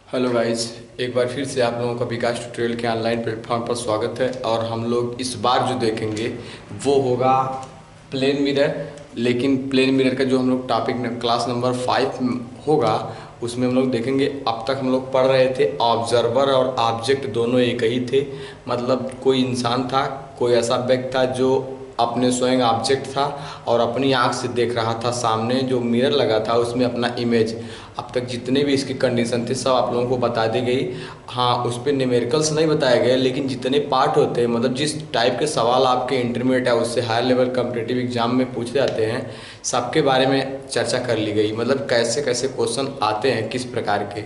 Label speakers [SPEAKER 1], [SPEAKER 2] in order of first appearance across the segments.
[SPEAKER 1] Hello guys, एक बार फिर से आप लोगों का विकास ट्यूटोरियल के ऑनलाइन प्लेटफॉर्म पर स्वागत है। और हम लोग इस बार जो देखेंगे वो होगा प्लेन मिरर। लेकिन प्लेन मिरर का जो हम लोग टॉपिक क्लास नंबर 5 होगा उसमें हम लोग देखेंगे। अब तक हम लोग पढ़ रहे थे ऑब्जर्वर और ऑब्जेक्ट दोनों एक ही थे। मतलब कोई इंसान था, कोई ऐसा व्यक्ति था जो अपने स्वयं ऑब्जेक्ट था और अपनी आंख से देख रहा था सामने जो मिरर लगा था उसमें अपना इमेज। अब तक जितने भी इसकी कंडीशन थे सब आप लोगों को बता दी गई। हाँ, उस पर न्यूमेरिकल्स नहीं बताए गए, लेकिन जितने पार्ट होते हैं मतलब जिस टाइप के सवाल आपके इंटरमीडिएट है उससे हायर लेवल कॉम्पिटिटिव एग्जाम में पूछे जाते हैं सबके बारे में चर्चा कर ली गई। मतलब कैसे कैसे क्वेश्चन आते हैं, किस प्रकार के,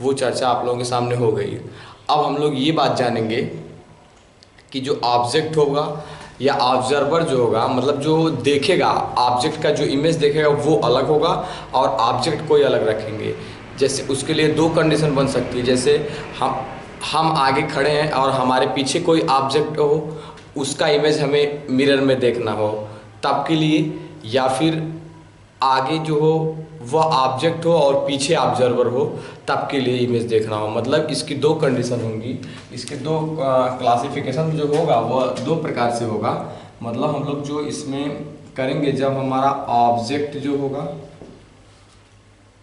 [SPEAKER 1] वो चर्चा आप लोगों के सामने हो गई। अब हम लोग ये बात जानेंगे कि जो ऑब्जेक्ट होगा या ऑब्जर्वर जो होगा, मतलब जो देखेगा ऑब्जेक्ट का जो इमेज देखेगा वो अलग होगा और ऑब्जेक्ट कोई अलग रखेंगे। जैसे उसके लिए दो कंडीशन बन सकती है। जैसे हम आगे खड़े हैं और हमारे पीछे कोई ऑब्जेक्ट हो, उसका इमेज हमें मिरर में देखना हो तब के लिए, या फिर आगे जो हो वह ऑब्जेक्ट हो और पीछे ऑब्जर्वर हो तब के लिए इमेज देखना हो। मतलब इसकी दो कंडीशन होंगी। इसके दो क्लासिफिकेशन जो होगा वह दो प्रकार से होगा। मतलब हम लोग जो इसमें करेंगे जब हमारा ऑब्जेक्ट जो होगा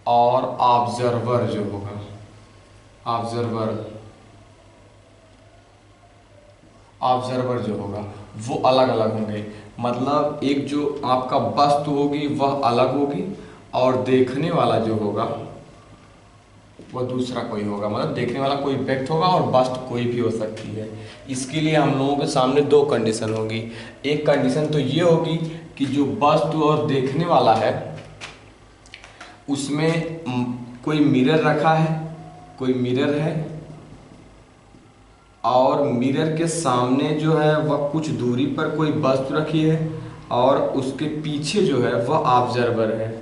[SPEAKER 1] और ऑब्जर्वर जो होगा, ऑब्जर्वर ऑब्जर्वर जो होगा वो अलग अलग होंगे। मतलब एक जो आपका वस्तु होगी वह अलग होगी और देखने वाला जो होगा वह दूसरा कोई होगा। मतलब देखने वाला कोई व्यक्ति होगा और वस्तु कोई भी हो सकती है। इसके लिए हम लोगों के सामने दो कंडीशन होगी। एक कंडीशन तो ये होगी कि जो वस्तु और देखने वाला है उसमें कोई मिरर रखा है, कोई मिरर है और मिरर के सामने जो है वह कुछ दूरी पर कोई वस्तु रखी है और उसके पीछे जो है वह ऑब्जर्वर है।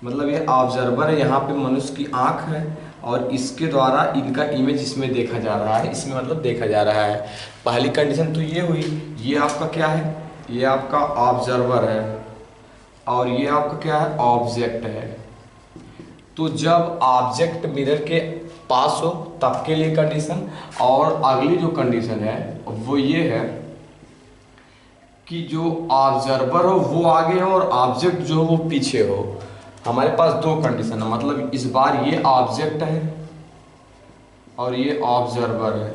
[SPEAKER 1] मतलब ये ऑब्जर्वर है, यहाँ पे मनुष्य की आंख है और इसके द्वारा इनका इमेज इसमें देखा जा रहा है, इसमें मतलब देखा जा रहा है। पहली कंडीशन तो ये हुई। ये आपका क्या है? ये आपका ऑब्जर्वर है और ये आपका क्या है? ऑब्जेक्ट है। तो जब ऑब्जेक्ट मिरर के पास हो तब के लिए कंडीशन। और अगली जो कंडीशन है वो ये है कि जो ऑब्जर्वर हो वो आगे हो और ऑब्जेक्ट जो हो वो पीछे हो। हमारे पास दो कंडीशन है। मतलब इस बार ये ऑब्जेक्ट है और ये ऑब्जर्वर है।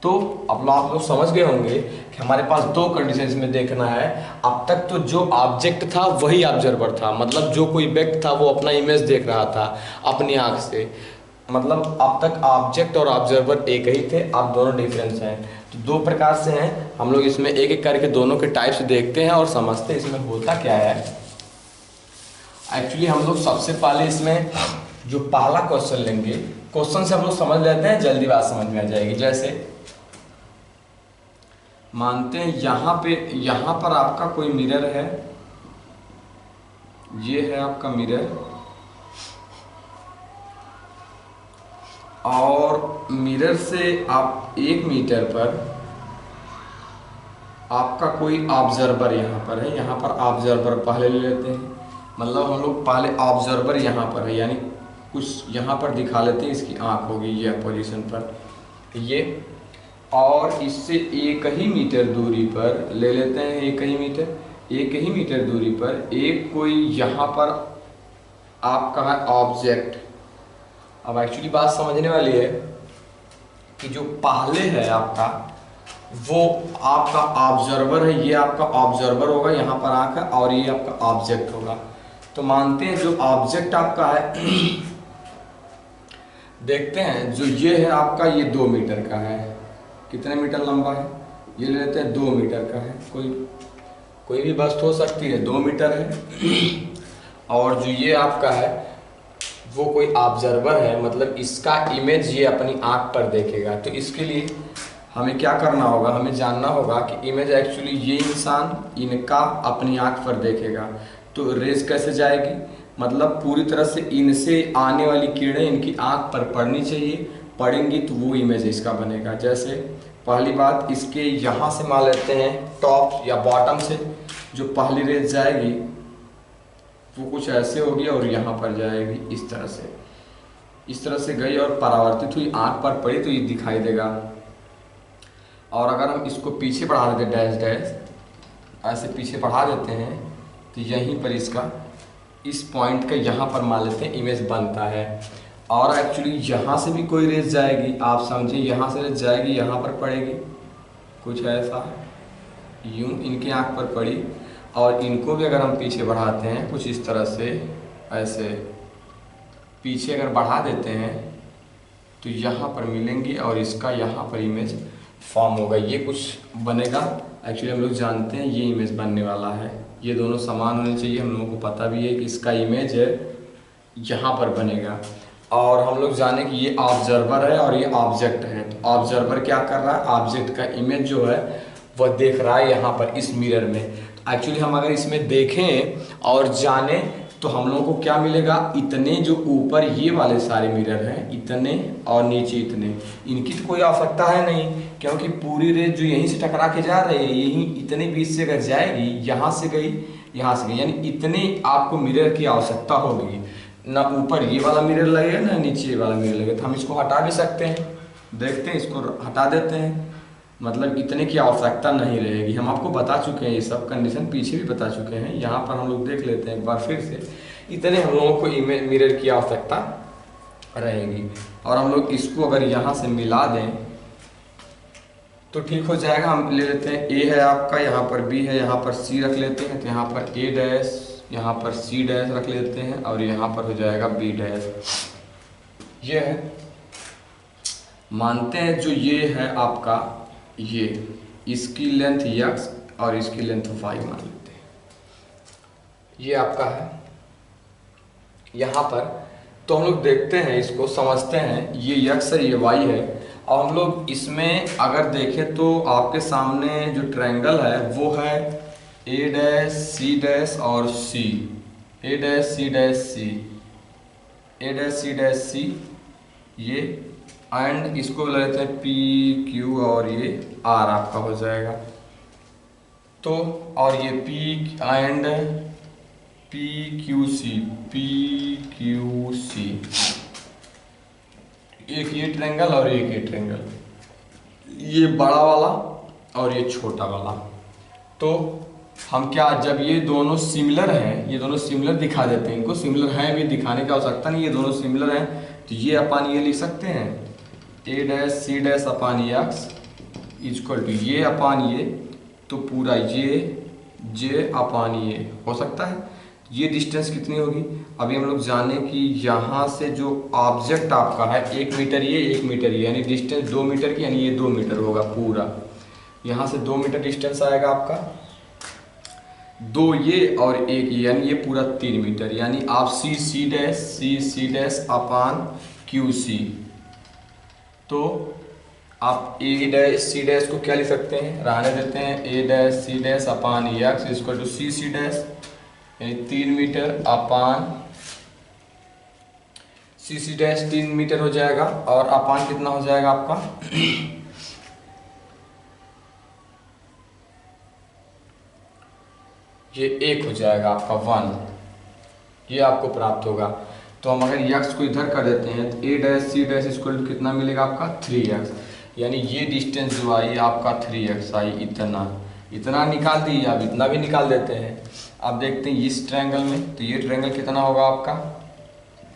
[SPEAKER 1] तो अब आप लोग समझ गए होंगे कि हमारे पास दो कंडीशन में देखना है। अब तक तो जो ऑब्जेक्ट था वही ऑब्जर्वर था। मतलब जो कोई व्यक्ति था वो अपना इमेज देख रहा था अपनी आंख से। मतलब अब तक ऑब्जेक्ट और ऑब्जर्वर एक ही थे, अब दोनों डिफरेंस हैं। तो दो प्रकार से हैं। हम लोग इसमें एक एक करके दोनों के टाइप्स देखते हैं और समझते हैं इसमें होता क्या है। एक्चुअली हम लोग सबसे पहले इसमें जो पहला क्वेश्चन लेंगे, क्वेश्चन से हम लोग समझ लेते हैं, जल्दी बात समझ में आ जाएगी। जैसे मानते हैं यहाँ पर आपका कोई मिरर है, ये है आपका मिरर और मिरर से आप 1 मीटर पर आपका कोई ऑब्जर्वर यहाँ पर है। यहाँ पर ऑब्जर्वर पहले ले लेते हैं। मतलब हम लोग पहले ऑब्जर्वर यहाँ पर है, यानी कुछ यहाँ पर दिखा लेते हैं, इसकी आँख होगी ये पोजीशन पर ये। और इससे 1 ही मीटर दूरी पर ले लेते हैं, 1 ही मीटर दूरी पर एक कोई यहाँ पर आपका है ऑब्जेक्ट। अब एक्चुअली बात समझने वाली है कि जो पहले है आपका वो आपका ऑब्जर्वर है। ये आपका ऑब्जर्वर होगा, यहाँ पर आंख है और ये आपका ऑब्जेक्ट होगा। तो मानते हैं जो ऑब्जेक्ट आपका है देखते हैं जो ये है आपका, ये 2 मीटर का है। कितने मीटर लंबा है? ये ले लेते हैं 2 मीटर का है। कोई भी वस्तु हो सकती है, 2 मीटर है। और जो ये आपका है वो कोई ऑब्जर्वर है, मतलब इसका इमेज ये अपनी आंख पर देखेगा। तो इसके लिए हमें क्या करना होगा? हमें जानना होगा कि इमेज एक्चुअली ये इंसान इनका अपनी आंख पर देखेगा तो रेज कैसे जाएगी? मतलब पूरी तरह से इनसे आने वाली किरणें इनकी आंख पर पड़नी चाहिए, पड़ेंगी तो वो इमेज इसका बनेगा। जैसे पहली बात, इसके यहाँ से मान लेते हैं टॉप या बॉटम से जो पहली रेज जाएगी वो कुछ ऐसे होगी और यहाँ पर जाएगी इस तरह से। इस तरह से गई और परावर्तित हुई, आँख पर पड़ी तो ये दिखाई देगा। और अगर हम इसको पीछे बढ़ा देते डैश डैश, ऐसे पीछे बढ़ा देते हैं तो यहीं पर इसका इस पॉइंट का यहाँ पर मान लेते हैं इमेज बनता है। और एक्चुअली यहाँ से भी कोई रेस जाएगी, आप समझिए यहाँ से रेस जाएगी, यहाँ पर पड़ेगी कुछ ऐसा, यूँ इनकी आँख पर पड़ी, और इनको भी अगर हम पीछे बढ़ाते हैं कुछ इस तरह से, ऐसे पीछे अगर बढ़ा देते हैं तो यहाँ पर मिलेंगी और इसका यहाँ पर इमेज फॉर्म होगा, ये कुछ बनेगा। एक्चुअली हम लोग जानते हैं ये इमेज बनने वाला है, ये दोनों समान होने चाहिए, हम लोगों को पता भी है कि इसका इमेज यहाँ पर बनेगा। और हम लोग जाने कि ये ऑब्जर्वर है और ये ऑब्जेक्ट है, तो ऑब्जर्वर क्या कर रहा है, ऑब्जेक्ट का इमेज जो है वह देख रहा है यहाँ पर इस मिरर में। तो एक्चुअली हम अगर इसमें देखें और जाने तो हम लोगों को क्या मिलेगा, इतने जो ऊपर ये वाले सारे मिरर हैं इतने और नीचे इतने, इनकी तो कोई आवश्यकता है नहीं, क्योंकि पूरी रेस जो यहीं से टकरा के जा रही है यहीं इतने बीच से अगर जाएगी, यहाँ से गई यहाँ से गई, यानी इतने आपको मिरर की आवश्यकता होगी। ना ऊपर ये वाला मिरर लगेगा ना नीचे ये वाला मिरर लगेगा, तो हम इसको हटा भी सकते हैं, देखते हैं इसको हटा देते हैं, मतलब इतने की आवश्यकता नहीं रहेगी। हम आपको बता चुके हैं ये सब कंडीशन, पीछे भी बता चुके हैं, यहाँ पर हम लोग देख लेते हैं एक बार फिर से। इतने हम लोगों को इमेज मिरर की आवश्यकता रहेगी, और हम लोग इसको अगर यहाँ से मिला दें तो ठीक हो जाएगा। हम ले लेते हैं ए है आपका, यहाँ पर बी है, यहाँ पर सी रख लेते हैं, तो यहाँ पर ए डैश, यहाँ पर सी डैश रख लेते हैं, और यहाँ पर हो जाएगा बी डैश। ये है, मानते हैं जो ये है आपका, ये इसकी लेंथ x और इसकी लेंथ y मान लेते हैं, ये आपका है यहाँ पर। तो हम लोग देखते हैं, इसको समझते हैं, ये x है ये y है, और हम लोग इसमें अगर देखें तो आपके सामने जो ट्रायंगल है वो है a डैश सी डैश और c, a dash C dash C, a dash C dash C, ये एंड इसको लेते हैं पी क्यू और ये आर आपका हो जाएगा। तो और ये P and P Q C, P Q C, एक ये ट्रायंगल और एक ये ट्रायंगल, ये बड़ा वाला और ये छोटा वाला। तो हम क्या, जब ये दोनों सिमिलर हैं, ये दोनों सिमिलर दिखा देते हैं, इनको सिमिलर हैं भी दिखाने की आवश्यकता नहीं, ये दोनों सिमिलर हैं, तो ये अपन ये लिख सकते हैं A dash C dash upon X equal to ये अपान ये, तो पूरा ये जे अपान ये हो सकता है। ये डिस्टेंस कितनी होगी, अभी हम लोग जाने कि यहाँ से जो ऑब्जेक्ट आपका है 1 मीटर ये 1 मीटर ये, यानी डिस्टेंस 2 मीटर की, यानी ये 2 मीटर होगा पूरा, यहाँ से 2 मीटर डिस्टेंस आएगा आपका, 2 ये और 1 ये, यानी ये पूरा 3 मीटर, यानी आप सी डैश अपान क्यू सी, तो आप ए डैश सी डैश को क्या लिख सकते हैं, रहने देते हैं A dash C dash upon X equal to C dash, यानी 3 metre upon C dash 3 metre हो जाएगा, और अपान कितना हो जाएगा आपका ये 1 हो जाएगा आपका 1, ये आपको प्राप्त होगा। तो हम अगर x को इधर कर देते हैं तो A dash C dash equal to कितना मिलेगा आपका 3x, यानी ये डिस्टेंस जो आई आपका 3x आई, इतना निकाल दिए, अब इतना भी निकाल देते हैं। अब देखते हैं इस ट्रायंगल में, तो ये ट्रायंगल कितना होगा आपका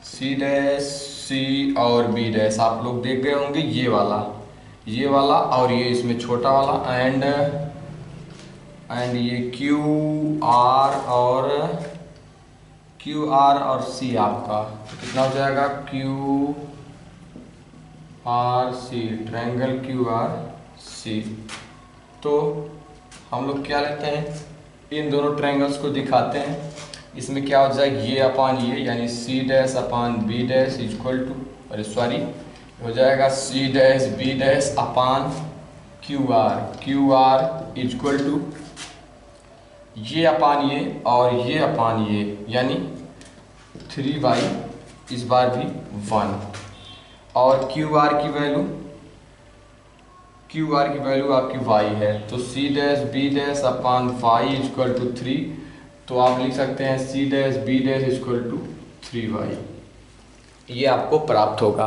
[SPEAKER 1] सी डैश सी और बी डैश, आप लोग देख गए होंगे ये वाला और ये इसमें छोटा वाला, एंड ये क्यू आर और सी आपका कितना हो जाएगा Q R C, triangle Q R C. तो हम लोग क्या लेते हैं, इन दोनों ट्रायंगल्स को दिखाते हैं, इसमें क्या हो जाएगा ये अपान ये, यानी C dash upon B dash equal to, अरे सॉरी हो जाएगा C dash B dash upon Q R equal to ये अपान ये और ये अपान ये, यानी 3y, इस बार भी 1, और क्यू आर की वैल्यू आपकी y है, तो C dash B dash upon Y equal to 3, तो आप लिख सकते हैं C dash B dash equal to 3y। ये आपको प्राप्त होगा।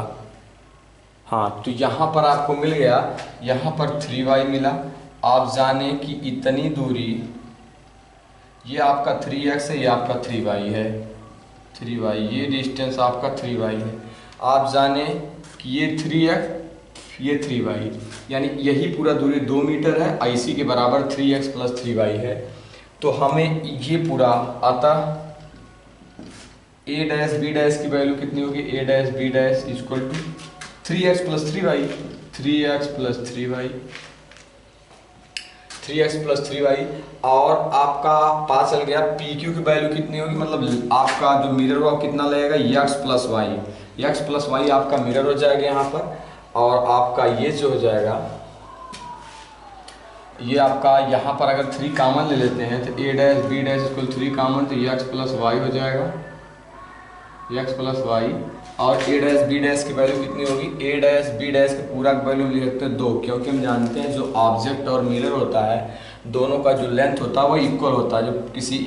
[SPEAKER 1] हाँ, तो यहाँ पर आपको मिल गया, यहाँ पर 3y मिला। आप जाने कि इतनी दूरी, ये आपका 3x है, ये आपका 3y है, 3y, ये डिस्टेंस आपका 3y है। आप जाने कि ये 3x, ये 3y, यानी यही पूरा दूरी 2 मीटर है, इसी के बराबर 3x प्लस 3y है। तो हमें ये पूरा अतः a डैश b डैश की वैल्यू कितनी होगी, a dash b dash equal to 3x plus 3y, 3x plus 3y, 3x plus 3y। और आपका पता चल गया पी क्यू की वैल्यू कितनी होगी, मतलब आपका जो मिरर होगा कितना लगेगा, x plus Y, X plus Y आपका मिरर हो जाएगा यहाँ पर। और आपका ये जो हो जाएगा, ये आपका यहाँ पर अगर 3 कॉमन ले लेते हैं तो a dash b dash equal 3 common, तो x प्लस वाई हो जाएगा, x प्लस वाई। और a डैश b डैश की वैल्यू कितनी होगी, a डैश b डैश का पूरा वैल्यू लिख सकते हैं 2, क्योंकि हम जानते हैं जो ऑब्जेक्ट और मिरर होता है दोनों का जो लेंथ होता है वो इक्वल होता है। जब किसी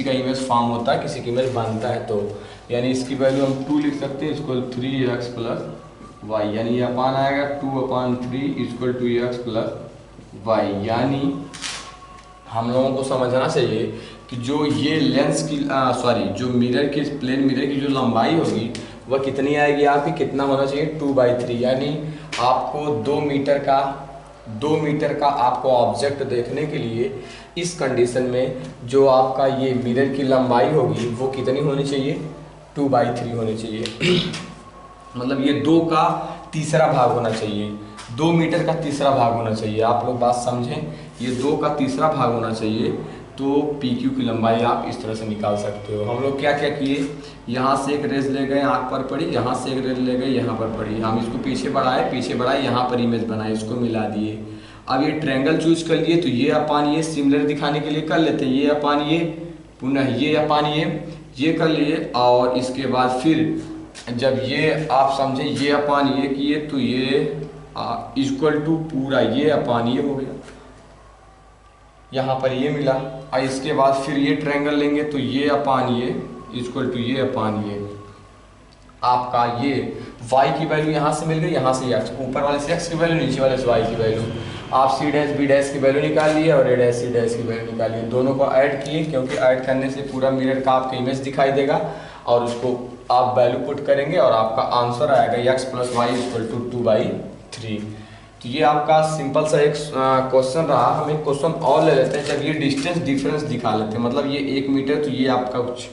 [SPEAKER 1] का इमेज फॉर्म होता है, किसी का इमेज बनता है, तो यानी इसकी वैल्यू हम 2 लिख सकते हैं, इसको 3x प्लस वाई, यानी ये अपान आएगा 2/3 equal to x plus Y. यानी हम लोगों को समझना चाहिए कि जो ये लेंस की जो मिरर की प्लेन मिरर की जो लंबाई होगी वह कितनी आएगी, आपकी कितना होना चाहिए 2/3, यानी आपको 2 मीटर का आपको ऑब्जेक्ट देखने के लिए इस कंडीशन में जो आपका ये मिरर की लंबाई होगी वो कितनी होनी चाहिए, 2/3 होनी चाहिए। मतलब ये 2 का तीसरा भाग होना चाहिए, 2 मीटर का तीसरा भाग होना चाहिए। आप लोग बात समझें, ये 2 का तीसरा भाग होना चाहिए। तो पी क्यू की लंबाई आप इस तरह से निकाल सकते हो। हम लोग क्या क्या किए, यहाँ से एक रेज ले गए, आँख पर पड़ी, यहाँ से एक रेज ले गए, यहाँ पर पड़ी, हम इसको पीछे बढ़ाए, यहाँ पर इमेज बनाए, इसको मिला दिए। अब ये ट्रायंगल चूज कर लिए, तो ये अपान ये सिमिलर दिखाने के लिए कर लेते हैं, ये अपान ये, पुनः ये अपान ये कर लिए। और इसके बाद फिर जब ये आप समझे ये अपान ये किए, तो ये इक्वल टू पूरा ये अपान ये हो गया, यहाँ पर ये मिला। और इसके बाद फिर ये ट्रायंगल लेंगे, तो ये अपान ये इक्वल टू ये अपान ये। आपका ये y की वैल्यू यहाँ से मिल गई, यहाँ से x, ऊपर वाले से x की वैल्यू, नीचे वाले से y की वैल्यू। आप c डैश b डैश की वैल्यू निकाल लिए और a डैश c डैश की वैल्यू निकाल लिए, दोनों को ऐड किए, क्योंकि ऐड करने से पूरा मिरर का आपका इमेज दिखाई देगा और उसको आप वैल्यू पुट करेंगे और आपका आंसर आएगा x plus Y equal to 2/3। तो ये आपका सिंपल सा एक क्वेश्चन रहा। हम एक क्वेश्चन और ले लेते हैं। जब ये डिस्टेंस डिफरेंस दिखा लेते हैं, मतलब ये 1 मीटर, तो ये आपका कुछ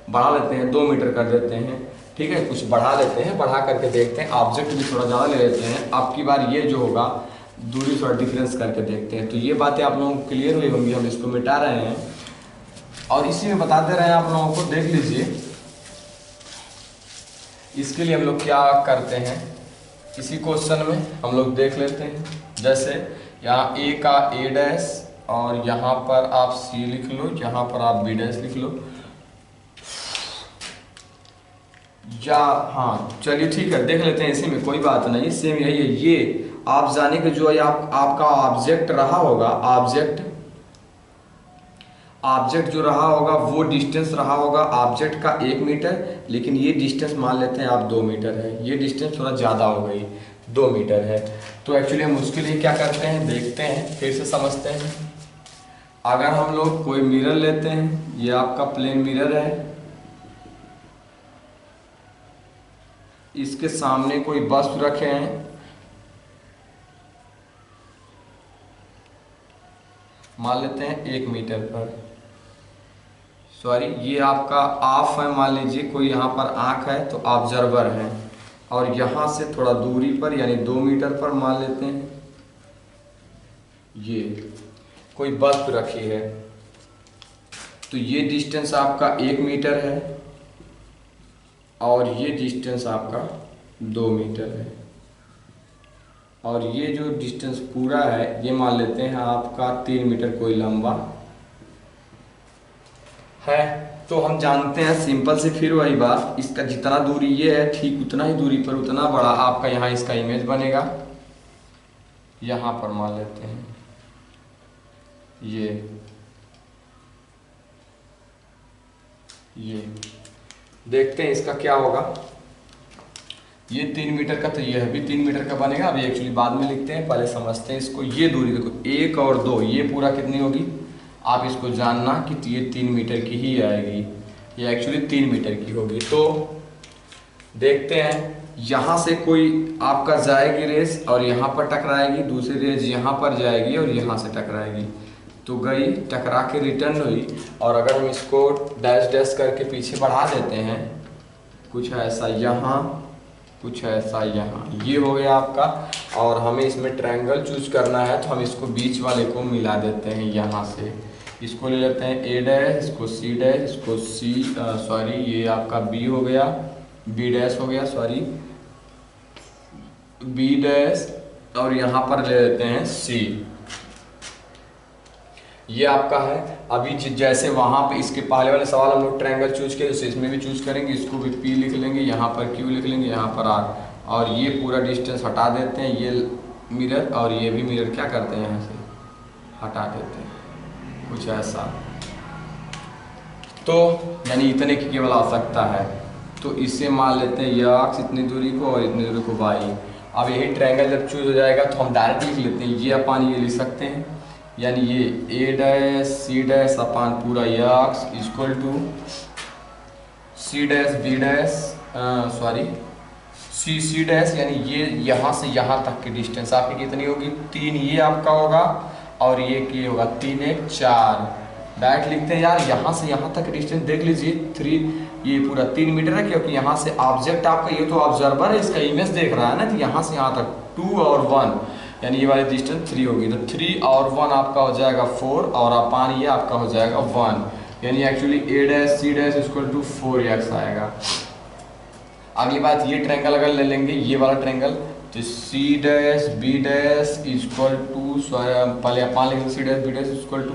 [SPEAKER 1] बढ़ा लेते हैं, 2 मीटर कर देते हैं, ठीक है, कुछ बढ़ा लेते हैं, बढ़ा करके देखते हैं, ऑब्जेक्ट भी थोड़ा ज़्यादा ले लेते हैं। आपकी बार ये जो होगा दूरी थोड़ा डिफरेंस करके देखते हैं। तो ये बातें आप लोगों को क्लियर हुई होंगी, हम इसको मिटा रहे हैं और इसी में बताते रहे आप लोगों को। देख लीजिए, इसके लिए हम लोग क्या करते हैं, इसी क्वेश्चन में हम लोग देख लेते हैं। जैसे यहाँ a का a डैश और यहाँ पर आप c लिख लो, यहाँ पर आप b डैश लिख लो, या हाँ चलिए ठीक है, देख लेते हैं, इसी में कोई बात नहीं, सेम यही है। ये आप जाने के जो आपका ऑब्जेक्ट रहा होगा, ऑब्जेक्ट जो रहा होगा वो डिस्टेंस रहा होगा ऑब्जेक्ट का 1 मीटर, लेकिन ये डिस्टेंस मान लेते हैं आप 2 मीटर है, ये डिस्टेंस थोड़ा ज़्यादा हो गई, 2 मीटर है। तो एक्चुअली हम उसके लिए क्या करते हैं, देखते हैं, फिर से समझते हैं। अगर हम लोग कोई मिरर लेते हैं, ये आपका प्लेन मिरर है, इसके सामने कोई वस्तु रखे हैं, मान लेते हैं 1 मीटर पर, सॉरी ये आपका ऑफ है, मान लीजिए कोई यहाँ पर आँख है तो ऑब्जर्वर है, और यहाँ से थोड़ा दूरी पर यानी 2 मीटर पर मान लेते हैं ये कोई वस्तु रखी है, तो ये डिस्टेंस आपका 1 मीटर है और ये डिस्टेंस आपका 2 मीटर है, और ये जो डिस्टेंस पूरा है ये मान लेते हैं आपका 3 मीटर कोई लंबा है। तो हम जानते हैं सिंपल से, फिर वही बात, इसका जितना दूरी ये है ठीक उतना ही दूरी पर उतना बड़ा आपका यहाँ इसका इमेज बनेगा। यहाँ पर मान लेते हैं ये देखते हैं इसका क्या होगा। ये 3 मीटर का, तो यह भी 3 मीटर का बनेगा। अभी एक्चुअली बाद में लिखते हैं, पहले समझते हैं इसको। ये दूरी देखो 1 और 2, ये पूरा कितनी होगी आप इसको जानना कि ये 3 मीटर की ही आएगी, ये एक्चुअली 3 मीटर की होगी। तो देखते हैं, यहाँ से कोई आपका जाएगी रेस और यहाँ पर टकराएगी, दूसरी रेस यहाँ पर जाएगी और यहाँ से टकराएगी, तो गई टकरा के रिटर्न हुई। और अगर हम इसको डैश डैश करके पीछे बढ़ा देते हैं, कुछ ऐसा यहाँ, कुछ ऐसा यहाँ, ये हो गया आपका। और हमें इसमें ट्रायंगल चूज करना है, तो हम इसको बीच वाले को मिला देते हैं। यहाँ से इसको ले लेते हैं ए डैश, इसको सी डैश, इसको सी सॉरी ये आपका बी हो गया, बी डैश हो गया, सॉरी बी डैश, और यहाँ पर ले लेते हैं सी। ये आपका है। अभी जैसे वहाँ पे इसके पहले वाले सवाल हम लोग ट्रायंगल चूज किए, जैसे इसमें भी चूज करेंगे, इसको भी पी लिख लेंगे, यहाँ पर क्यू लिख लेंगे, यहाँ पर आर, और ये पूरा डिस्टेंस हटा देते हैं, ये मिरर और ये भी मिरर क्या करते हैं यहाँ से हटा देते हैं, कुछ ऐसा। तो यानी इतने की केवल आवश्यकता है। तो इससे मान लेते हैं यक्स इतनी दूरी को और इतनी दूरी को वाई। अब यही ट्रायंगल जब चूज हो जाएगा तो हम डायरेक्ट लिख लेते हैं, ये अपान ये लिख सकते हैं, यानी ये ए डैश सी डैश अपान पूरा X equal to C dash B dash sorry C C dash, यानी ये यहाँ से यहाँ तक की डिस्टेंस आपकी कितनी होगी 3, ये आपका होगा और ये होगा 3 1 4। डायरेक्ट लिखते हैं यार, यहाँ से यहाँ तक डिस्टेंस देख लीजिए 3, ये पूरा 3 मीटर है, क्योंकि यहाँ से ऑब्जेक्ट आपका ये तो ऑब्जर्वर है, इसका इमेज देख रहा है ना, तो यहाँ से यहाँ तक 2 और 1 यानी ये वाली डिस्टेंस 3 होगी। तो 3 और 1 आपका हो जाएगा 4 और अपान ये आपका हो जाएगा 1, यानी actually A dash C dash equal to 4x आएगा। अगली बात, ये ट्रायंगल अगर ले लेंगे, ये वाला ट्रायंगल, तो C dash B dash equal to पहले अपान लिखेंगे, C dash B dash equal to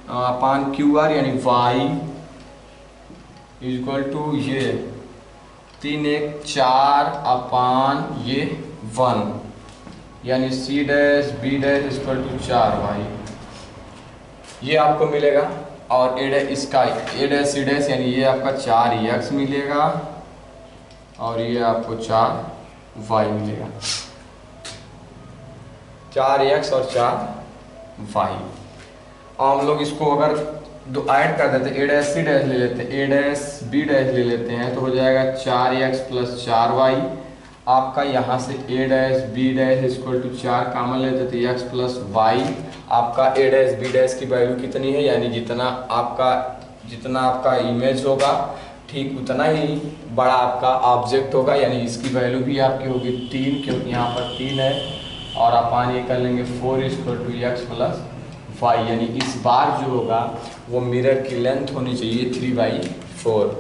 [SPEAKER 1] upon Q R, यानी वाई इक्वल टू ये 3 1 4 अपान ये 1, यानी C dash B dash equal to 4y, ये आपको मिलेगा। और ए डैश इसका ए डैश सी डैश यानी ये आपका 4x मिलेगा और ये आपको 4y मिलेगा, 4x और 4y। और हम लोग इसको अगर दो ऐड कर देते, ए डैश सी डैश ले लेते हैं, ए डैश बी डैश ले लेते हैं, तो हो जाएगा 4x प्लस 4y आपका। यहाँ से A dash B dash equal to 4 common लेते थे, एक्स प्लस वाई आपका ए डैश बी डैश की वैल्यू कितनी है, यानी जितना आपका इमेज होगा ठीक उतना ही बड़ा आपका ऑब्जेक्ट होगा, यानी इसकी वैल्यू भी आपकी होगी 3, क्योंकि यहाँ पर 3 है, और अपन ये कर लेंगे 4 equal to X plus Y, यानी इस बार जो होगा वो मिरर की लेंथ होनी चाहिए 3/4।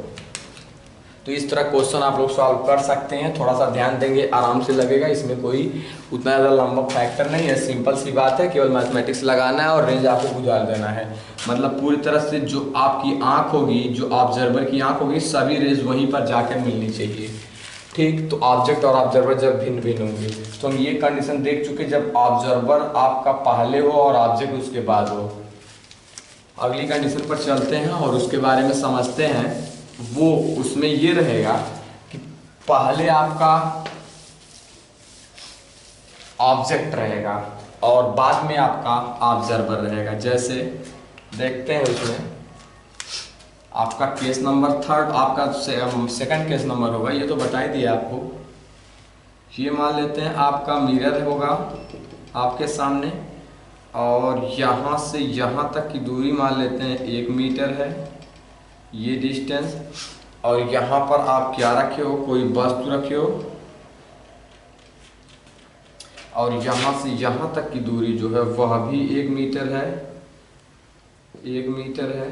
[SPEAKER 1] तो इस तरह क्वेश्चन आप लोग सॉल्व कर सकते हैं, थोड़ा सा ध्यान देंगे आराम से लगेगा, इसमें कोई उतना ज़्यादा लंबा फैक्टर नहीं है, सिंपल सी बात है, केवल मैथमेटिक्स लगाना है और रेंज आपको गुजार देना है। मतलब पूरी तरह से जो आपकी आंख होगी, जो ऑब्जर्वर की आंख होगी, सभी रेंज वहीं पर जाकर मिलनी चाहिए, ठीक। तो ऑब्जेक्ट और ऑब्जर्वर जब भिन्न भिन्न होंगे, तो हम ये कंडीशन देख चुके, जब ऑब्जर्वर आपका पहले हो और ऑब्जेक्ट उसके बाद हो। अगली कंडीशन पर चलते हैं और उसके बारे में समझते हैं। वो उसमें ये रहेगा कि पहले आपका ऑब्जेक्ट रहेगा और बाद में आपका ऑब्जर्वर रहेगा। जैसे देखते हैं उसमें आपका केस नंबर 3 आपका सेकंड केस नंबर होगा, ये तो बता ही दिया आपको। ये मान लेते हैं आपका मिरर होगा आपके सामने और यहाँ से यहाँ तक की दूरी मान लेते हैं 1 मीटर है ये डिस्टेंस, और यहाँ पर आप क्या रखे हो, कोई वस्तु रखे हो, और यहाँ से यहाँ तक की दूरी जो है वह भी 1 मीटर है, 1 मीटर है,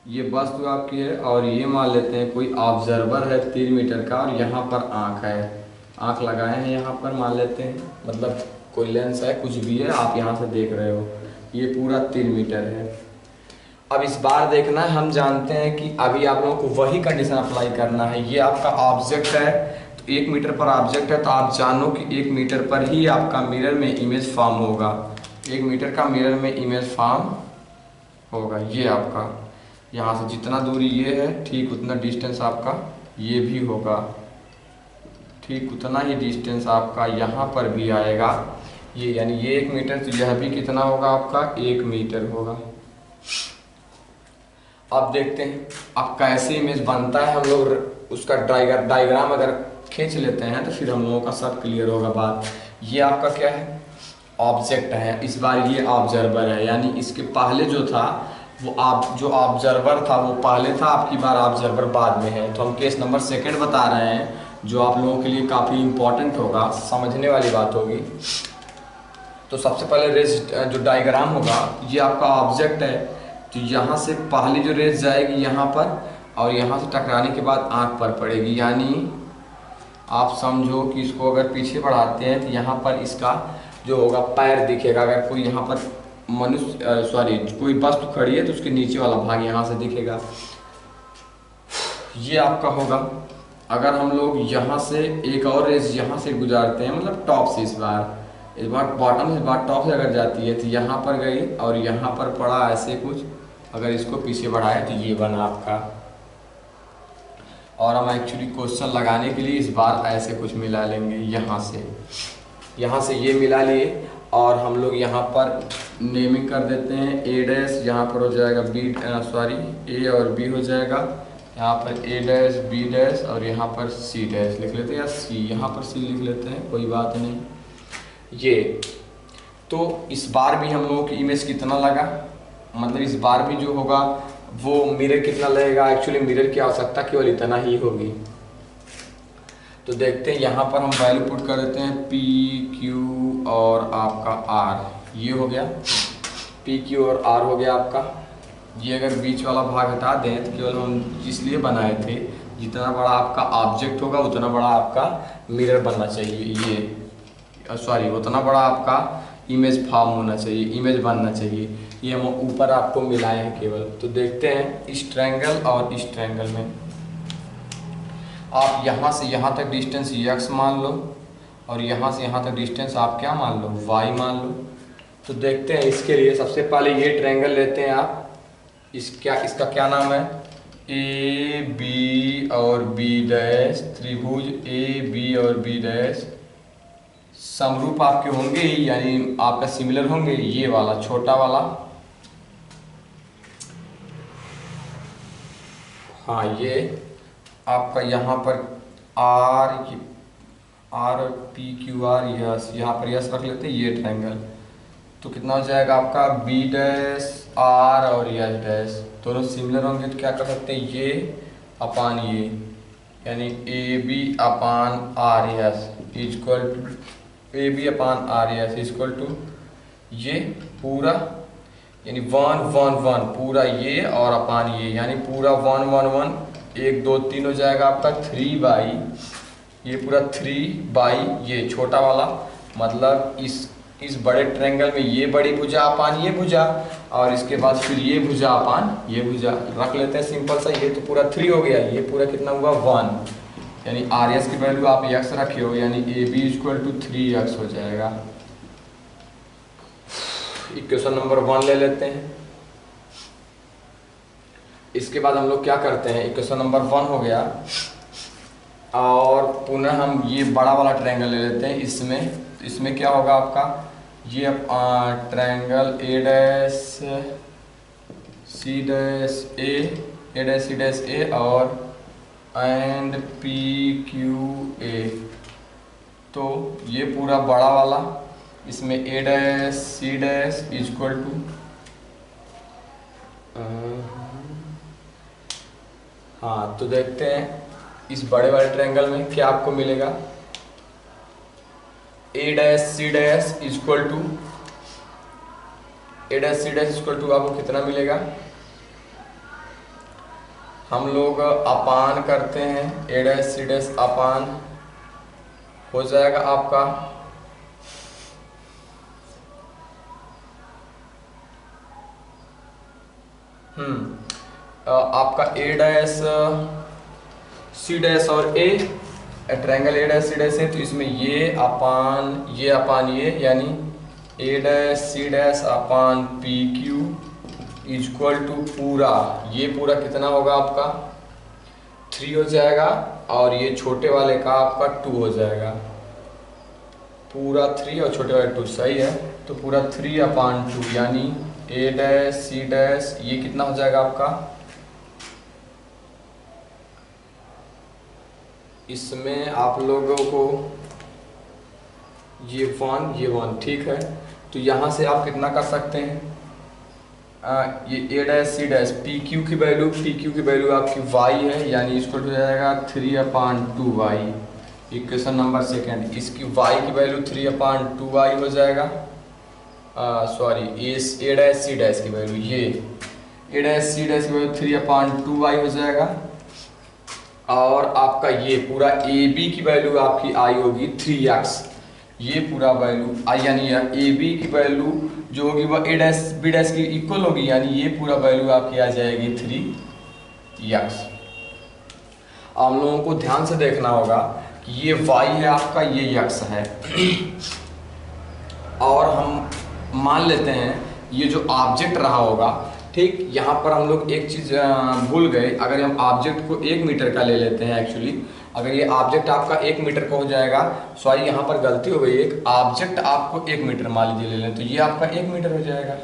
[SPEAKER 1] ये वस्तु आपकी है। और ये मान लेते हैं कोई ऑब्जर्वर है 3 मीटर का, और यहाँ पर आँख है, आँख लगाए हैं यहाँ पर मान लेते हैं, मतलब कोई लेंस है, कुछ भी है, आप यहाँ से देख रहे हो, ये पूरा 3 मीटर है। अब इस बार देखना है, हम जानते हैं कि अभी आप लोगों को वही कंडीशन अप्लाई करना है। ये आपका ऑब्जेक्ट है, तो 1 मीटर पर ऑब्जेक्ट है, तो आप जानो कि 1 मीटर पर ही आपका मिरर में इमेज फॉर्म होगा, 1 मीटर का मिरर में इमेज फॉर्म होगा। ये आपका यहाँ से जितना दूरी ये है ठीक उतना डिस्टेंस आपका ये भी होगा, ठीक उतना ही डिस्टेंस आपका यहाँ पर भी आएगा ये, यानी ये 1 मीटर, तो यह भी कितना होगा आपका 1 मीटर होगा। अब देखते हैं अब कैसे इमेज बनता है, हम लोग उसका डायग्राम अगर खींच लेते हैं तो फिर हम लोगों का सब क्लियर होगा बात। ये आपका क्या है, ऑब्जेक्ट है, इस बार ये ऑब्जर्वर है, यानी इसके पहले जो था वो जो ऑब्जर्वर था वो पहले था, आपकी बार ऑब्जर्वर बाद में है। तो हम केस नंबर 2 बता रहे हैं, जो आप लोगों के लिए काफ़ी इम्पोर्टेंट होगा, समझने वाली बात होगी। तो सबसे पहले रेस जो डायग्राम होगा, ये आपका ऑब्जेक्ट है, तो यहाँ से पहले जो रेस जाएगी यहाँ पर, और यहाँ से टकराने के बाद आँख पर पड़ेगी, यानी आप समझो कि इसको अगर पीछे बढ़ाते हैं तो यहाँ पर इसका जो होगा पैर दिखेगा। अगर कोई यहाँ पर कोई वस्तु खड़ी है तो उसके नीचे वाला भाग यहाँ से दिखेगा, ये आपका होगा। अगर हम लोग यहाँ से एक और रेस यहाँ से गुजारते हैं, मतलब टॉप से, इस बार बॉटम से, बार टॉप से अगर जाती है तो यहाँ पर गई और यहाँ पर पड़ा ऐसे कुछ, अगर इसको पीछे बढ़ाए तो ये बना आपका। और हम एक्चुअली क्वेश्चन लगाने के लिए इस बार ऐसे कुछ मिला लेंगे, यहाँ से ये मिला लिए, और हम लोग यहाँ पर नेमिंग कर देते हैं। ए डैश यहाँ पर हो जाएगा ए और बी हो जाएगा, यहाँ पर ए डैश बी डैश, और यहाँ पर सी डैश लिख लेते हैं, या सी, यहाँ पर सी लिख लेते हैं, कोई बात नहीं। ये तो इस बार भी हम लोगों की इमेज कितना लगा, मतलब इस बार भी जो होगा वो मिरर कितना लगेगा, एक्चुअली मिरर की आवश्यकता केवल इतना ही होगी। तो देखते हैं, यहाँ पर हम वैल्यू पुट कर देते हैं पी क्यू और आपका आर, ये हो गया पी क्यू और आर हो गया आपका। ये अगर बीच वाला भाग हटा दें तो केवल हम इसलिए बनाए थे, जितना बड़ा आपका ऑब्जेक्ट होगा उतना बड़ा आपका मिरर बनना चाहिए, ये उतना बड़ा आपका इमेज फॉर्म होना चाहिए, इमेज बनना चाहिए। ये हम ऊपर आपको मिलाए हैं केवल। तो देखते हैं इस ट्रायंगल और इस ट्रायंगल में, आप यहाँ से यहाँ तक डिस्टेंस x मान लो, और यहाँ से यहाँ तक डिस्टेंस आप क्या मान लो, y मान लो। तो देखते हैं, इसके लिए सबसे पहले ये ट्रायंगल लेते हैं आप, इसका क्या नाम है, ए बी और बी डैश, त्रिभुज ए बी और बी डैश समरूप आपके होंगे ही, यानी आपका सिमिलर होंगे। ये वाला छोटा वाला, हाँ, ये आपका यहाँ पर आर और पी क्यू आर यस, यहाँ पर यस रख लेते हैं, ये ट्रायंगल। तो कितना हो जाएगा आपका बी डैश आर और यस डैश, दोनों सिमिलर होंगे तो क्या कर सकते हैं, ये अपान ये, यानी A B upon R S equal to A B upon R S equal to ये पूरा, यानी 1 1 1 पूरा ये और अपान ये, यानी पूरा 1 1 1 1 2 3 हो जाएगा आपका 3 बाई ये पूरा 3 बाई ये छोटा वाला, मतलब इस बड़े ट्रायंगल में ये बड़ी भुजा अपान ये भुजा, और इसके बाद फिर ये भुजा अपान ये भुजा रख लेते हैं सिंपल सा। ये तो पूरा 3 हो गया, ये पूरा कितना हुआ 1, यानी आर एस की वैल्यू आप x रखे हो, यानी A B equal to 3x हो जाएगा। इक्वेशन नंबर 1 ले लेते हैं। इसके बाद हम लोग क्या करते हैं, इक्वेशन नंबर 1 हो गया, और पुनः हम ये बड़ा वाला ट्रायंगल ले लेते हैं। इसमें क्या होगा आपका, ये triangle A dash C dash A dash C dash A और एंड पी क्यू ए, तो ये पूरा बड़ा वाला, इसमें A dash C dash equal to हाँ, तो देखते हैं इस बड़े वाले ट्रायंगल में क्या आपको मिलेगा, A dash C dash equal to आपको कितना मिलेगा, हम लोग अपान करते हैं, ए डैश सी डैश अपान हो जाएगा आपका आपका ए डैश सी डैश और A, triangle A dash C dash है, तो इसमें ये अपान ये, यानी A dash C dash upon P Q equal to पूरा, ये पूरा कितना होगा आपका 3 हो जाएगा और ये छोटे वाले का आपका 2 हो जाएगा। पूरा 3 और छोटे वाले 2 सही है। तो पूरा 3/2 यानी a डैश c डैश ये कितना हो जाएगा आपका, इसमें आप लोगों को ये 1 ठीक है। तो यहाँ से आप कितना कर सकते हैं, ये a dash c dash P Q की वैल्यू आपकी y है, यानी इसको हो जाएगा 3/2y। इक्वेशन नंबर सेकेंड, इसकी y की वैल्यू 3/2y हो जाएगा। Sorry a dash c dash की वैल्यू, ये a डैश c डैश की वैल्यू 3/2y हो जाएगा। और आपका ये पूरा ए बी की वैल्यू आपकी आई होगी 3x। ये पूरा वैल्यू आई यानी ए बी की वैल्यू जो होगी वह ए डैश बी डैश की इक्वल होगी, यानी ये पूरा वैल्यू आपकी आ जाएगी 3x। आप लोगों को ध्यान से देखना होगा कि ये y है आपका, ये x है। और हम मान लेते हैं ये जो ऑब्जेक्ट रहा होगा, ठीक, यहाँ पर हम लोग एक चीज़ भूल गए। अगर हम ऑब्जेक्ट को 1 मीटर का ले लेते हैं, एक्चुअली अगर ये ऑब्जेक्ट आपका 1 मीटर का हो जाएगा, सॉरी यहाँ पर गलती हो गई, एक ऑब्जेक्ट आपको 1 मीटर मान लीजिए ले लें, तो ये आपका 1 मीटर हो जाएगा।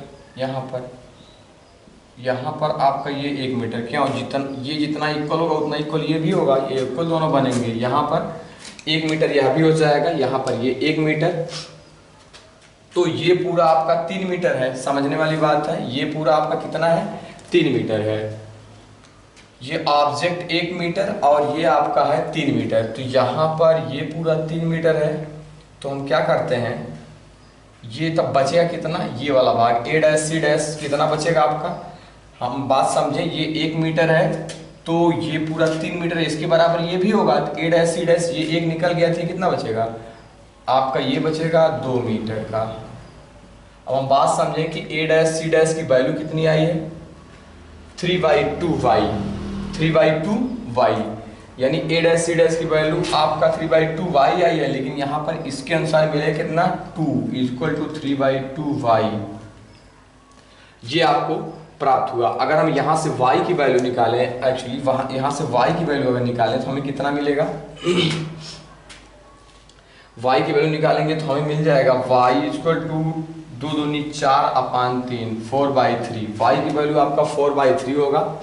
[SPEAKER 1] यहाँ पर आपका ये 1 मीटर, क्यों, ये जितना इक्वल होगा उतना इक्वल ये भी होगा, ये इक्वल दोनों बनेंगे। यहाँ पर 1 मीटर यह भी हो जाएगा, यहाँ पर ये 1 मीटर, तो ये पूरा आपका 3 मीटर है। समझने वाली बात है, ये पूरा आपका कितना है, 3 मीटर है। ये ऑब्जेक्ट 1 मीटर और ये आपका है 3 मीटर। तो यहाँ पर ये पूरा 3 मीटर है। तो हम क्या करते हैं, ये तब बचेगा कितना, ये वाला भाग a डैश c डैश कितना बचेगा आपका, हम बात समझें, ये 1 मीटर है तो ये पूरा 3 मीटर है, इसके बराबर ये भी होगा। तो a डैश c डैश ये 1 निकल गया था, कितना बचेगा आपका, ये बचेगा 2 मीटर का। अब हम बात समझें कि a डैश c डैश की वैल्यू कितनी आई है, 3/2y, यानी a डैश c डैश की वैल्यू आपका 3/2y आई है। लेकिन यहाँ पर इसके अनुसार मिले कितना, 2 = 3/2y, ये आपको प्राप्त हुआ। अगर हम यहाँ से y की वैल्यू निकालें, एक्चुअली वहाँ यहाँ से y की वैल्यू अगर निकालें तो हमें कितना मिलेगा, y की वैल्यू निकालेंगे तो हमें मिल जाएगा y = 2 दूनी 4/3 4/3। y की वैल्यू आपका 4/3 होगा।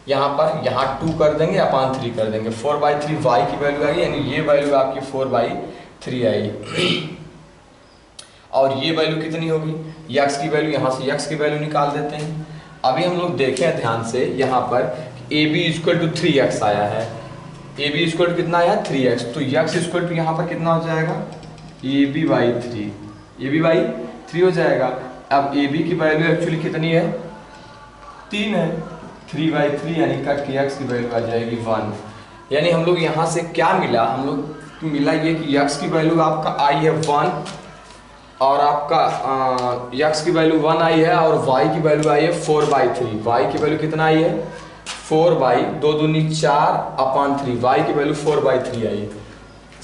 [SPEAKER 1] यहाँ 2 कर देंगे, अपान 3 कर देंगे, 4/3 y की वैल्यू आई, यानी ये वैल्यू आपकी 4/3 आई। और ये वैल्यू कितनी होगी, x की वैल्यू, यहाँ से x की वैल्यू निकाल देते हैं। अभी हम लोग देखें ध्यान से, यहाँ पर AB = 3x आया है, AB = कितना आया, 3x। तो x = यहाँ पर कितना हो जाएगा, AB/3 हो जाएगा। अब AB की वैल्यू एक्चुअली कितनी है, 3 है, 3/3 यानी कट के x की वैल्यू आ जाएगी 1। यानी हम लोग यहाँ से क्या मिला, हम लोग को मिला ये कि x की वैल्यू आपका आई है 1 और आपका x की वैल्यू 1 आई है और y की वैल्यू आई है 4/3। y की वैल्यू कितना आई है, 4/2 दूनी 4/3, y की वैल्यू 4/3 आई।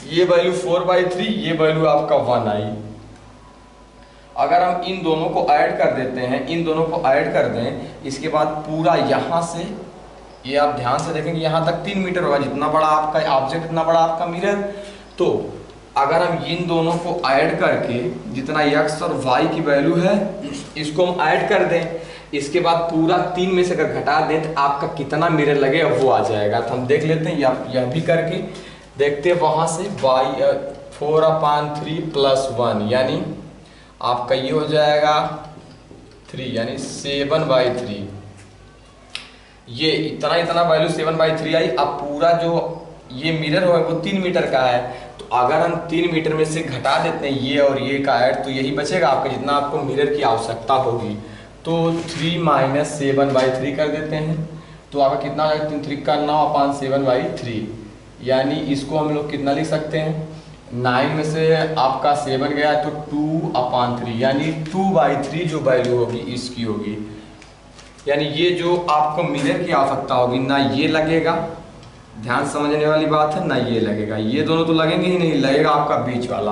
[SPEAKER 1] ये वैल्यू 4/3, ये वैल्यू आपका 1 आई। अगर हम इन दोनों को ऐड कर देते हैं, इन दोनों को ऐड कर दें, इसके बाद पूरा यहाँ से, ये आप ध्यान से देखेंगे यहाँ तक 3 मीटर होगा, जितना बड़ा आपका ऑब्जेक्ट इतना बड़ा आपका मिरर। तो अगर हम इन दोनों को ऐड करके जितना x और y की वैल्यू है इसको हम ऐड कर दें, इसके बाद पूरा 3 में से अगर घटा दें तो आपका कितना मिरर लगेगा वो आ जाएगा। तो हम देख लेते हैं, यह भी करके देखते हैं। वहाँ से y 4/3 + 1 यानी आपका ये हो जाएगा 3, यानी 7/3। ये इतना वैल्यू 7/3 आई। अब पूरा जो ये मिरर है वो 3 मीटर का है, तो अगर हम 3 मीटर में से घटा देते हैं ये और ये का ऐड, तो यही बचेगा आपका जितना आपको मिरर की आवश्यकता होगी। तो 3 - 7/3 कर देते हैं, तो आपका कितना हो जाएगा, 3 × 9/7/3, यानी इसको हम लोग कितना लिख सकते हैं, 9 में से आपका 7 गया तो 2/3, यानी 2/3 जो वैल्यू होगी इसकी होगी। यानी ये जो आपको मिरर की आवश्यकता होगी, ना ये लगेगा, ध्यान समझने वाली बात है, ना ये लगेगा, ये दोनों तो लगेंगे ही नहीं, लगेगा आपका बीच वाला।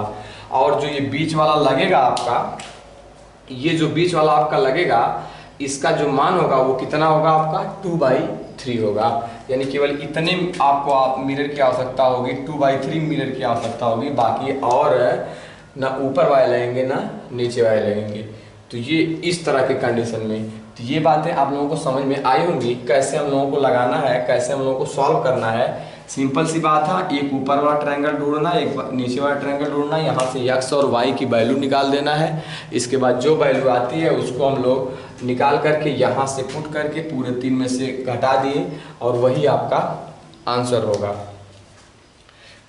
[SPEAKER 1] और जो ये बीच वाला लगेगा आपका, ये जो बीच वाला आपका लगेगा, इसका जो मान होगा वो कितना होगा आपका 2/3 होगा। यानी केवल इतने आपको आप मिरर की आवश्यकता होगी, 2/3 मिरर की आवश्यकता होगी, बाकी और ना ऊपर वाले लगेंगे ना नीचे वाले लगेंगे। तो ये इस तरह के कंडीशन में, तो ये बातें आप लोगों को समझ में आई होंगी कैसे हम लोगों को लगाना है, कैसे हम लोगों को सॉल्व करना है। सिंपल सी बात है, एक ऊपर वाला ट्रायंगल ढूंढना, एक नीचे वाला ट्रायंगल ढूंढना, यहाँ से x और y की वैल्यू निकाल देना है। इसके बाद जो वैल्यू आती है उसको हम लोग निकाल करके यहाँ से पुट करके पूरे 3 में से घटा दिए और वही आपका आंसर होगा।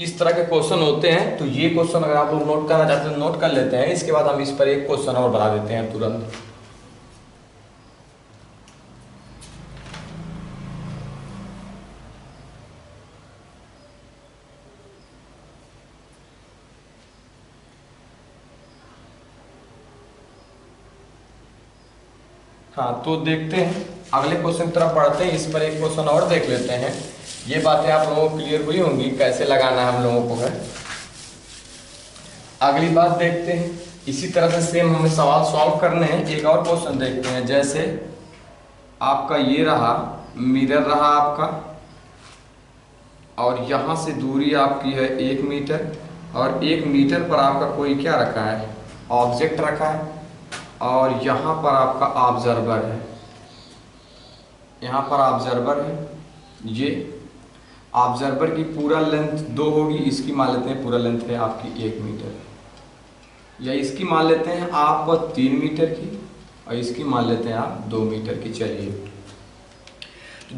[SPEAKER 1] इस तरह के क्वेश्चन होते हैं। तो ये क्वेश्चन अगर आप लोग नोट करना चाहते हैं नोट कर लेते हैं। इसके बाद हम इस पर एक क्वेश्चन और बना देते हैं तुरंत। हाँ, तो देखते हैं अगले क्वेश्चन की तरफ बढ़ते हैं। इस पर एक क्वेश्चन और देख लेते हैं। ये बातें आप लोगों को क्लियर हुई होंगी कैसे लगाना है हम लोगों को है। अगली बात देखते हैं, इसी तरह से सेम हमें सवाल सॉल्व करने हैं। एक और क्वेश्चन देखते हैं, जैसे आपका ये रहा मिरर रहा आपका, और यहाँ से दूरी आपकी है 1 मीटर, और 1 मीटर पर आपका कोई क्या रखा है, ऑब्जेक्ट रखा है, और यहाँ पर आपका ऑब्जर्वर है। यहाँ पर ऑब्जर्वर है, ये ऑब्जर्वर की पूरा लेंथ 2 होगी, इसकी मान लेते हैं पूरा लेंथ है आपकी 1 मीटर, या इसकी मान लेते हैं आप 3 मीटर की, और इसकी मान लेते हैं आप 2 मीटर की। चलिए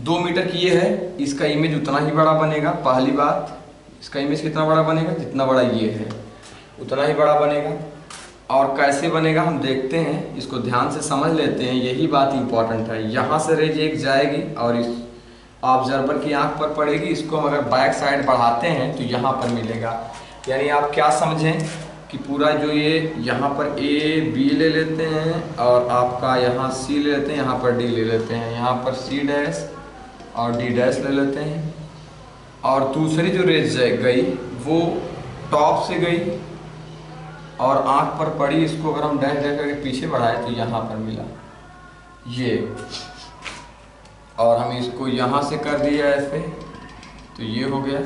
[SPEAKER 1] 2 मीटर की ये है, इसका इमेज उतना ही बड़ा बनेगा। पहली बात, इसका इमेज कितना बड़ा बनेगा, जितना बड़ा ये है उतना ही बड़ा बनेगा। और कैसे बनेगा हम देखते हैं, इसको ध्यान से समझ लेते हैं, यही बात इंपॉर्टेंट है। यहाँ से रेज एक जाएगी और इस ऑब्जर्वर की आंख पर पड़ेगी। इसको हम अगर बैक साइड बढ़ाते हैं तो यहाँ पर मिलेगा। यानी आप क्या समझें कि पूरा जो ये यहाँ पर ए बी ले लेते हैं, और आपका यहाँ सी ले लेते हैं, यहाँ पर डी ले लेते हैं, यहाँ पर सी डैश और डी डैश ले लेते हैं, और दूसरी जो रेज गई वो टॉप से गई और आंख पर पड़ी। इसको अगर हम डैश डैश करके पीछे बढ़ाए तो यहाँ पर मिला ये, और हम इसको यहाँ से कर दिया ऐसे, तो ये हो गया।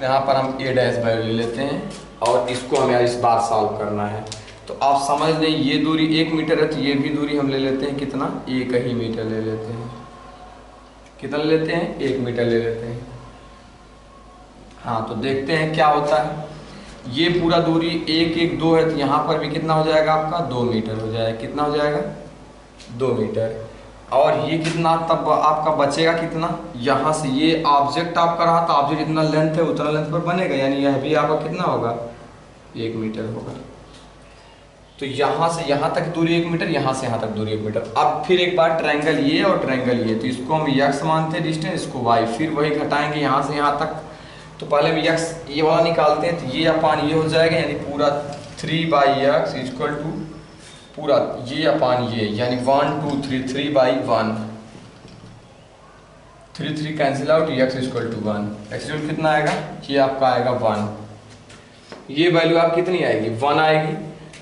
[SPEAKER 1] यहाँ पर हम ए डैश वैल्यू ले लेते हैं और इसको हमें इस बार सॉल्व करना है। तो आप समझ लें ये दूरी 1 मीटर है, तो ये भी दूरी हम ले लेते हैं कितना, 1 ही मीटर ले लेते हैं। कितना ले लेते हैं, 1 मीटर ले लेते हैं। हाँ, तो देखते हैं क्या होता है। ये पूरा दूरी 1 1 2 है, तो यहाँ पर भी कितना हो जाएगा आपका, 2 मीटर हो जाएगा। कितना हो जाएगा, 2 मीटर। और ये कितना तब आपका बचेगा कितना, यहाँ से ये ऑब्जेक्ट आपका रहा, तो ऑब्जेक्ट जितना लेंथ है उतना लेंथ पर बनेगा, यानी यह भी आपका कितना होगा, 1 मीटर होगा। तो यहाँ से यहाँ तक दूरी 1 मीटर, यहाँ से यहाँ तक दूरी 1 मीटर। अब फिर एक बार ट्रायंगल ये और ट्रायंगल ये, तो इसको हम x मानते हैं डिस्टेंस, इसको y, फिर वही घटाएंगे यहाँ से यहाँ तक। तो पहले हम x ये वाला निकालते हैं, तो ये अपान ये हो जाएगा, यानी पूरा 3/x इक्वल टू पूरा ये अपान ये, यानी 1 2 3 3/1, 3 3 cancel out, x equal to 1। x equal कितना आएगा, ये आपका आएगा 1। ये वैल्यू आप कितनी आएगी, 1 आएगी।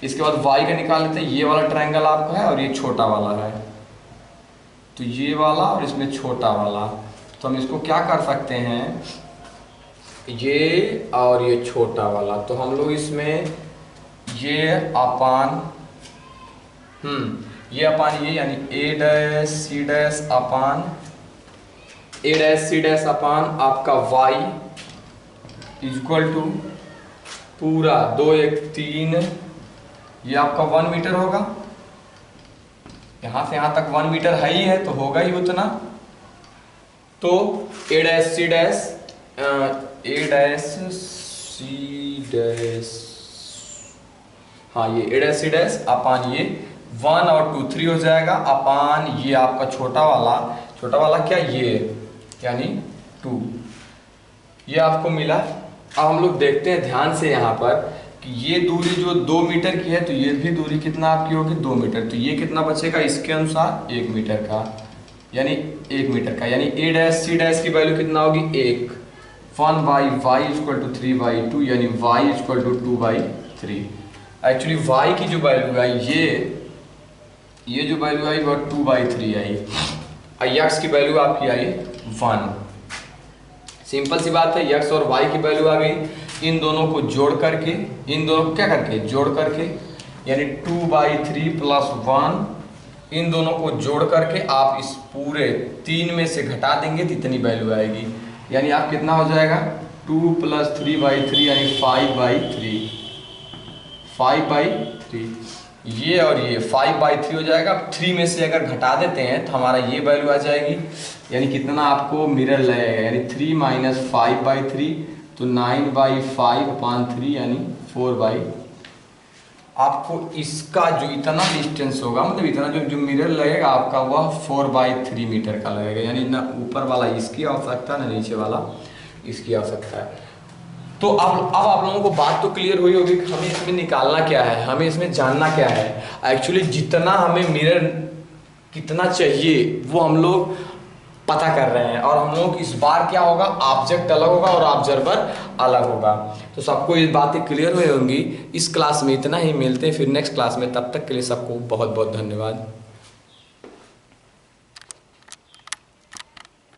[SPEAKER 1] इसके बाद y का निकाल लेते हैं, ये वाला ट्रायंगल आपका है और ये छोटा वाला है, तो ये वाला और इसमें छोटा वाला। तो हम इसको क्या कर सकते हैं, ये और ये छोटा वाला, तो हम लोग इसमें ये अपान ये अपान ये, यानी a dash C dash upon a dash C dash upon आपका y इक्वल टू पूरा 2 1 3, ये आपका 1 मीटर होगा। यहाँ से यहाँ तक 1 मीटर है ही है, तो होगा ही उतना। तो a dash C dash a dash C dash, हाँ ये a dash C dash upon ये 1 और 2 3 हो जाएगा, अपान ये आपका छोटा वाला क्या, ये यानी 2, ये आपको मिला। अब हम लोग देखते हैं ध्यान से यहाँ पर कि ये दूरी जो 2 मीटर की है, तो ये भी दूरी कितना आपकी होगी, 2 मीटर। तो ये कितना बचेगा इसके अनुसार, 1 मीटर का, यानी 1 मीटर का, यानी a डैश सी डैश की वैल्यू कितना होगी, 1 1/y इक्वल टू 3/2, यानी y equal to 2/3। Actually y की जो वैल्यू आई, ये जो वैल्यू आई वो 2/3 आई। और यक्स की वैल्यू आपकी आई 1। सिंपल सी बात है, यक्स और वाई की वैल्यू आ गई। इन दोनों को जोड़ करके, इन दोनों को क्या करके जोड़ करके, यानी 2/3 + 1, इन दोनों को जोड़ करके आप इस पूरे 3 में से घटा देंगे तो इतनी वैल्यू आएगी। यानी आप कितना हो जाएगा 2 + 3/3 यानी 5/3, 5/3। ये और ये 5/3 हो जाएगा। 3 में से अगर घटा देते हैं तो हमारा ये वैल्यू आ जाएगी। यानी कितना आपको मिरर लगेगा, यानी 3 - 5/3 तो 9/5/3 यानी 4/। आपको इसका जो इतना डिस्टेंस होगा, मतलब इतना जो मिरर लगेगा आपका, वह 4/3 मीटर का लगेगा। यानी ना ऊपर वाला इसकी आवश्यकता है, ना नीचे वाला इसकी आवश्यकता है। तो अब आप लोगों को बात तो क्लियर हुई होगी कि हमें इसमें निकालना क्या है, हमें इसमें जानना क्या है। एक्चुअली जितना हमें मिरर कितना चाहिए वो हम लोग पता कर रहे हैं, और हम लोग इस बार क्या होगा, ऑब्जेक्ट अलग होगा और ऑब्जर्वर अलग होगा। तो सबको ये बातें क्लियर हुई होंगी। इस क्लास में इतना ही, मिलते हैं फिर नेक्स्ट क्लास में। तब तक के लिए सबको बहुत बहुत धन्यवाद।